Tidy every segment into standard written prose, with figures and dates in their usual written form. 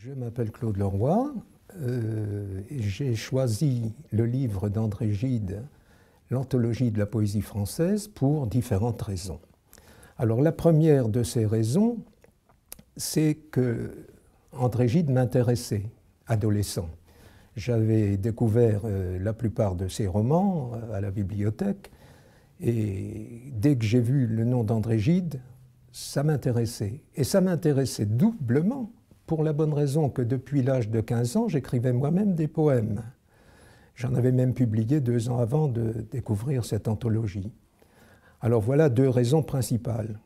Je m'appelle Claude Leroy. J'ai choisi le livre d'André Gide, l'anthologie de la poésie française, pour différentes raisons. Alors la première de ces raisons, c'est que André Gide m'intéressait, adolescent. J'avais découvert la plupart de ses romans à la bibliothèque, et dès que j'ai vu le nom d'André Gide, ça m'intéressait. Et ça m'intéressait doublement, pour la bonne raison que depuis l'âge de 15 ans, j'écrivais moi-même des poèmes. J'en avais même publié 2 ans avant de découvrir cette anthologie. Alors voilà 2 raisons principales.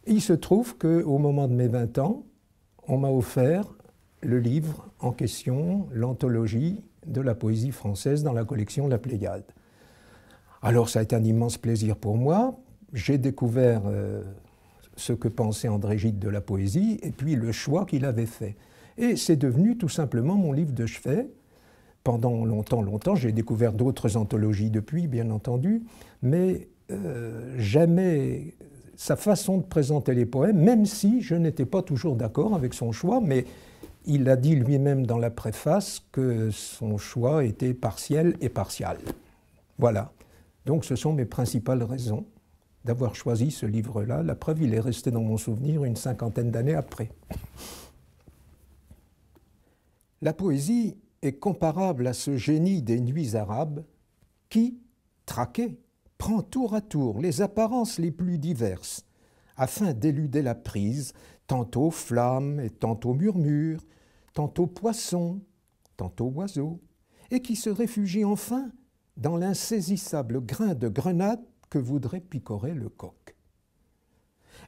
Et il se trouve qu'au moment de mes 20 ans, on m'a offert le livre en question, l'anthologie de la poésie française dans la collection La Pléiade. Alors ça a été un immense plaisir pour moi. J'ai découvert ce que pensait André Gide de la poésie et puis le choix qu'il avait fait. Et c'est devenu tout simplement mon livre de chevet. Pendant longtemps, j'ai découvert d'autres anthologies depuis, bien entendu, mais jamais sa façon de présenter les poèmes, même si je n'étais pas toujours d'accord avec son choix, mais il a dit lui-même dans la préface que son choix était partiel et partial. Voilà. Donc ce sont mes principales raisons d'avoir choisi ce livre-là. La preuve, il est resté dans mon souvenir une 50aine d'années après. La poésie est comparable à ce génie des nuits arabes qui, traqué, prend tour à tour les apparences les plus diverses afin d'éluder la prise, tantôt flamme et tantôt murmure, tantôt poisson, tantôt oiseau, et qui se réfugie enfin dans l'insaisissable grain de grenade que voudrait picorer le coq.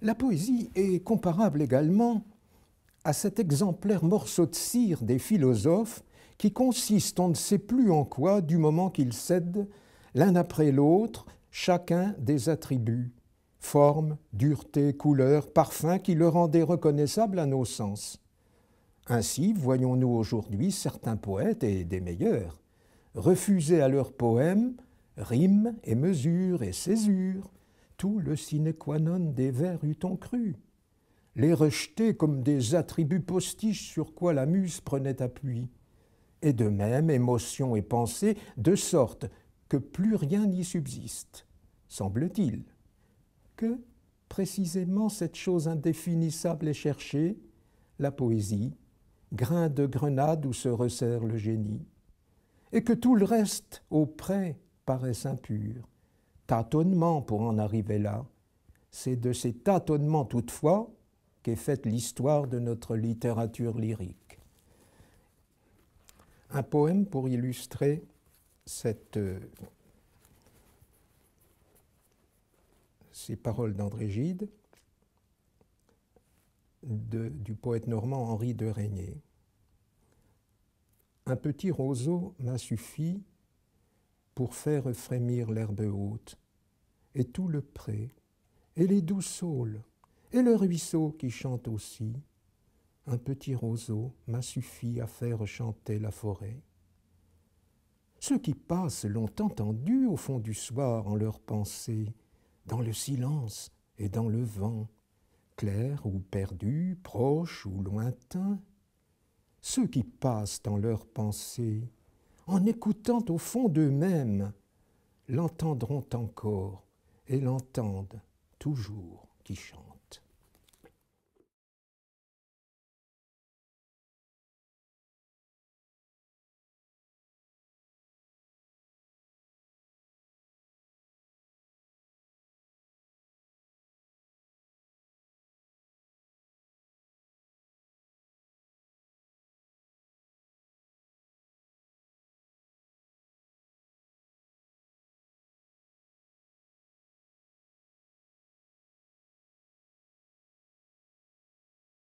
La poésie est comparable également à cet exemplaire morceau de cire des philosophes qui consiste on ne sait plus en quoi du moment qu'ils cèdent, l'un après l'autre, chacun des attributs, forme, dureté, couleur, parfum qui le rendaient reconnaissable à nos sens. Ainsi, voyons-nous aujourd'hui certains poètes, et des meilleurs, refuser à leurs poèmes rime et mesure et césure, tout le sine qua non des vers eût-on cru, les rejeter comme des attributs postiches sur quoi la muse prenait appui, et de même émotion et pensée, de sorte que plus rien n'y subsiste, semble-t-il, que précisément cette chose indéfinissable est cherchée, la poésie, grain de grenade où se resserre le génie, et que tout le reste auprès paraisse impur. Tâtonnement pour en arriver là. C'est de ces tâtonnements toutefois qu'est faite l'histoire de notre littérature lyrique. Un poème pour illustrer ces paroles d'André Gide, du poète normand Henri de Régnier. Un petit roseau m'a suffi pour faire frémir l'herbe haute, et tout le pré, et les douces saules, et le ruisseau qui chante aussi. Un petit roseau m'a suffi à faire chanter la forêt. Ceux qui passent l'ont entendu au fond du soir en leurs pensées, dans le silence et dans le vent, clair ou perdu, proche ou lointain. Ceux qui passent dans leurs pensées, en écoutant au fond d'eux-mêmes, l'entendront encore et l'entendent toujours qui chante.